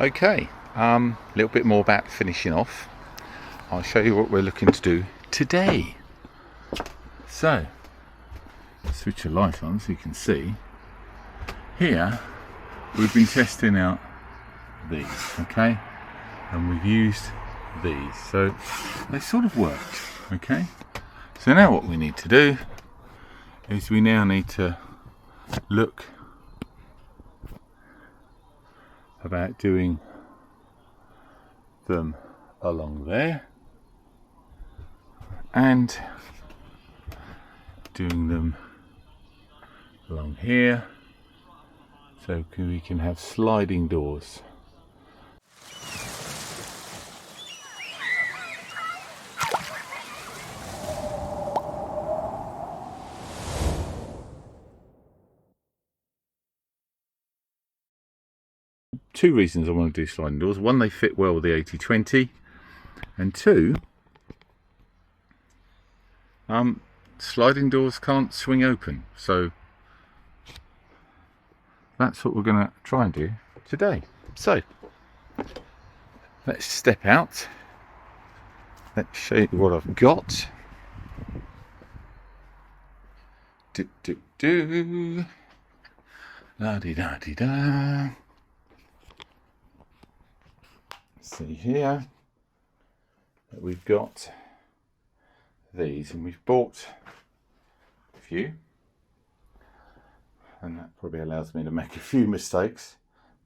Okay, a little bit more about finishing off. I'll show you what we're looking to do today. So, switch the light on so you can see. Here, we've been testing out these, okay? And we've used these, so they sort of worked, okay? So now what we need to do is we now need to look about doing them along there and doing them along here, so we can have sliding doors. Two reasons I want to do sliding doors. One, they fit well with the 80/20, and two, sliding doors can't swing open, so that's what we're going to try and do today. So let's step out, let's show you what I've got. La-di-da-di-da. See here that we've got these, and we've bought a few, and that probably allows me to make a few mistakes,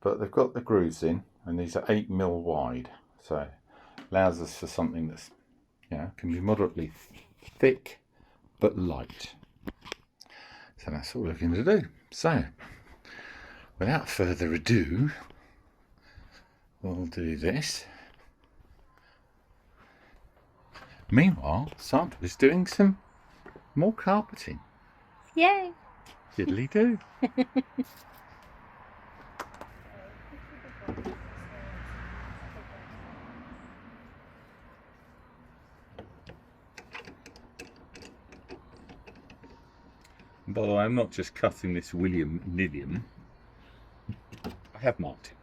but they've got the grooves in, and these are 8mm wide, so allows us for something that's, you know, can be moderately thick but light. So that's what we're looking to do. So without further ado, we'll do this. Meanwhile, Sandra's doing some more carpeting. Yay! Diddly do. By the way, I'm not just cutting this William-nillium. I have marked it.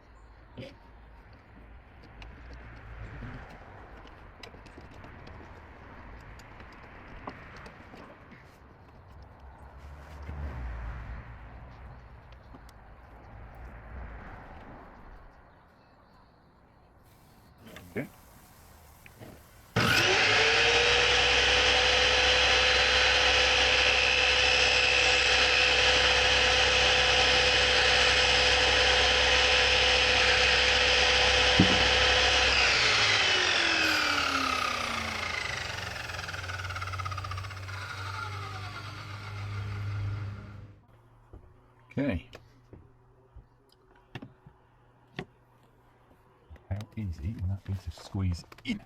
Okay. Okay. How easy will that be to squeeze in?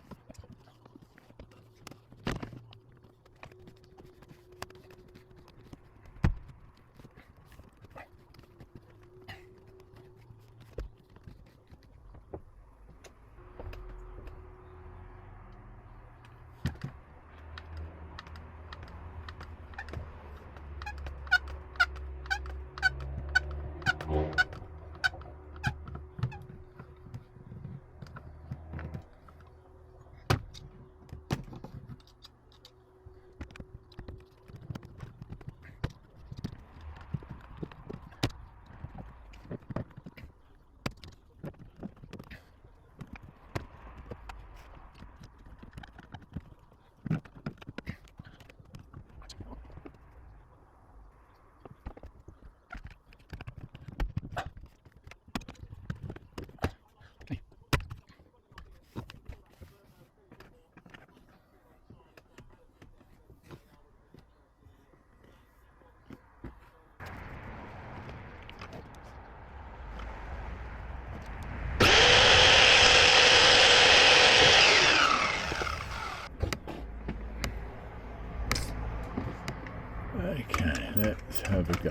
Okay, let's have a go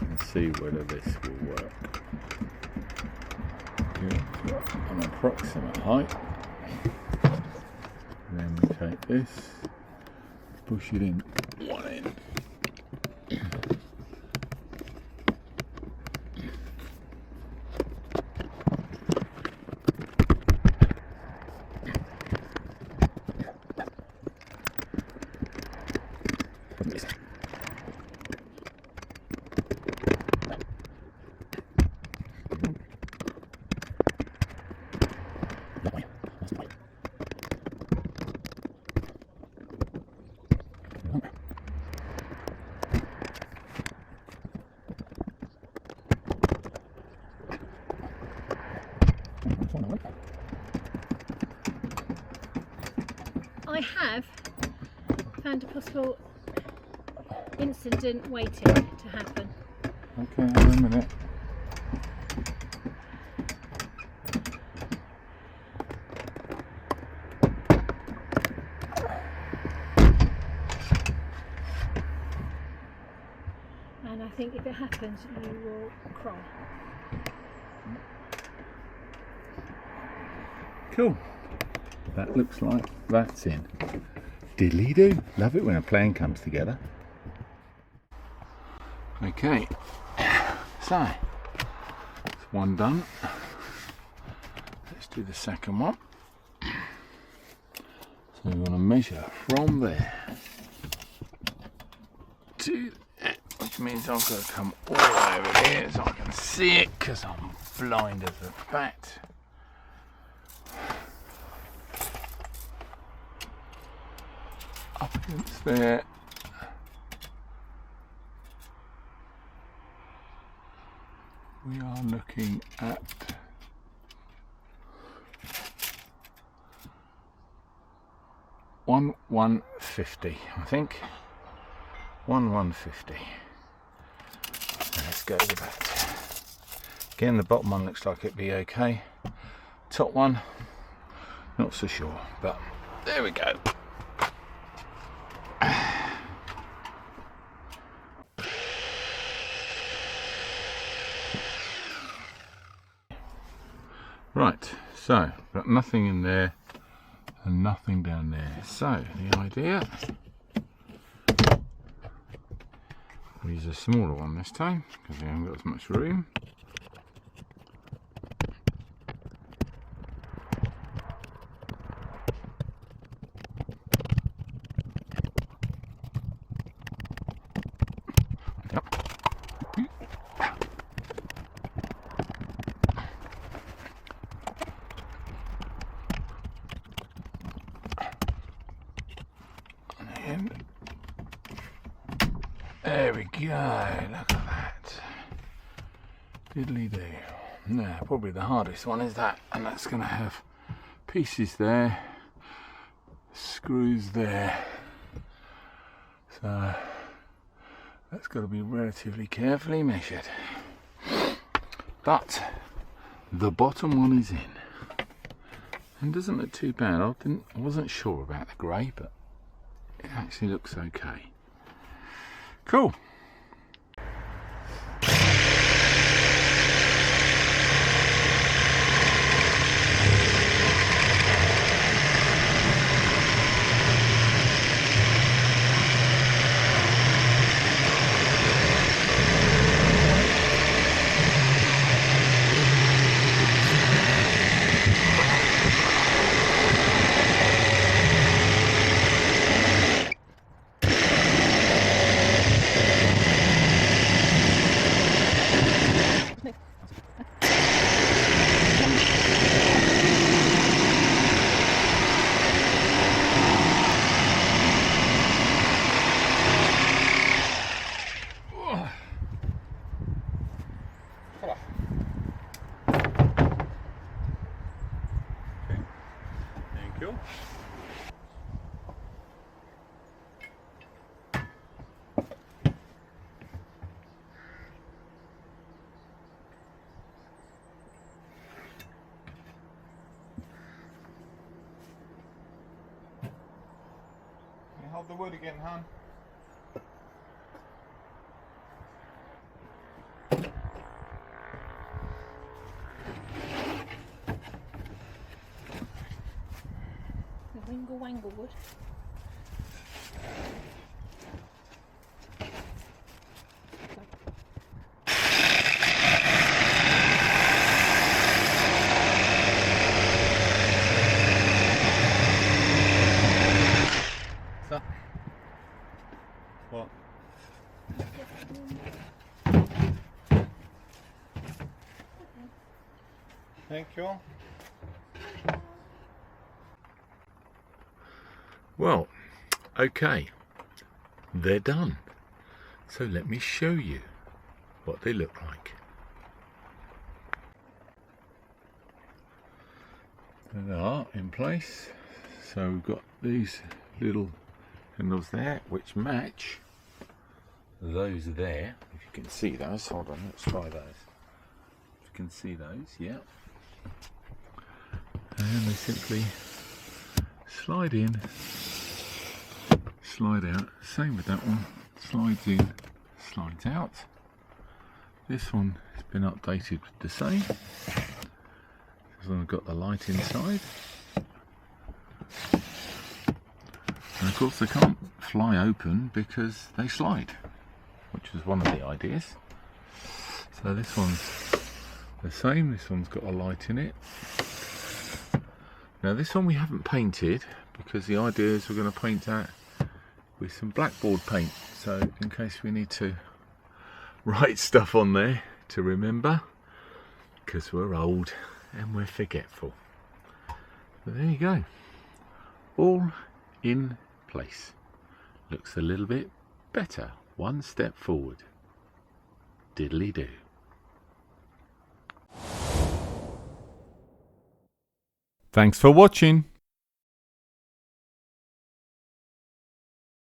and see whether this will work. Give it an approximate height. And then we take this, push it in one end. I have found a possible incident waiting to happen. Okay, hang on a minute. And I think if it happens, you will cry. Cool. That looks like that's in. Diddly do. Love it when a plan comes together. Okay. So, that's one done. Let's do the second one. So we want to measure from there to there, which means I've got to come all the way over here so I can see it because I'm blind as a bat. Up against there. We are looking at $1,150, I think. $1,150. Let's go with that. Again, the bottom one looks like it'd be okay. Top one, not so sure, but there we go. Right, so got nothing in there and nothing down there. So the idea, we'll use a smaller one this time because we haven't got as much room. There we go, look at that. Diddly do. Now, probably the hardest one is that, and that's going to have pieces there, screws there. So, that's got to be relatively carefully measured. But, the bottom one is in. And doesn't look too bad. I wasn't sure about the grey, but it actually looks okay. Cool. Thank you. Can you hold the wood again, hon? Wingle wangle wood. So, what? Thank you. Well, okay, they're done. So let me show you what they look like. There they are in place. So we've got these little handles there which match those there. If you can see those, hold on, let's try those. If you can see those, yeah. And they simply slide in, slide out. Same with that one, slides in, slides out. This one has been updated with the same. This one got the light inside. And of course they can't fly open because they slide, which was one of the ideas. So this one's the same, this one's got a light in it. Now this one we haven't painted because the idea is we're going to paint that with some blackboard paint, so in case we need to write stuff on there to remember, because we're old and we're forgetful. But there you go, all in place. Looks a little bit better, one step forward. Diddly do. Thanks for watching.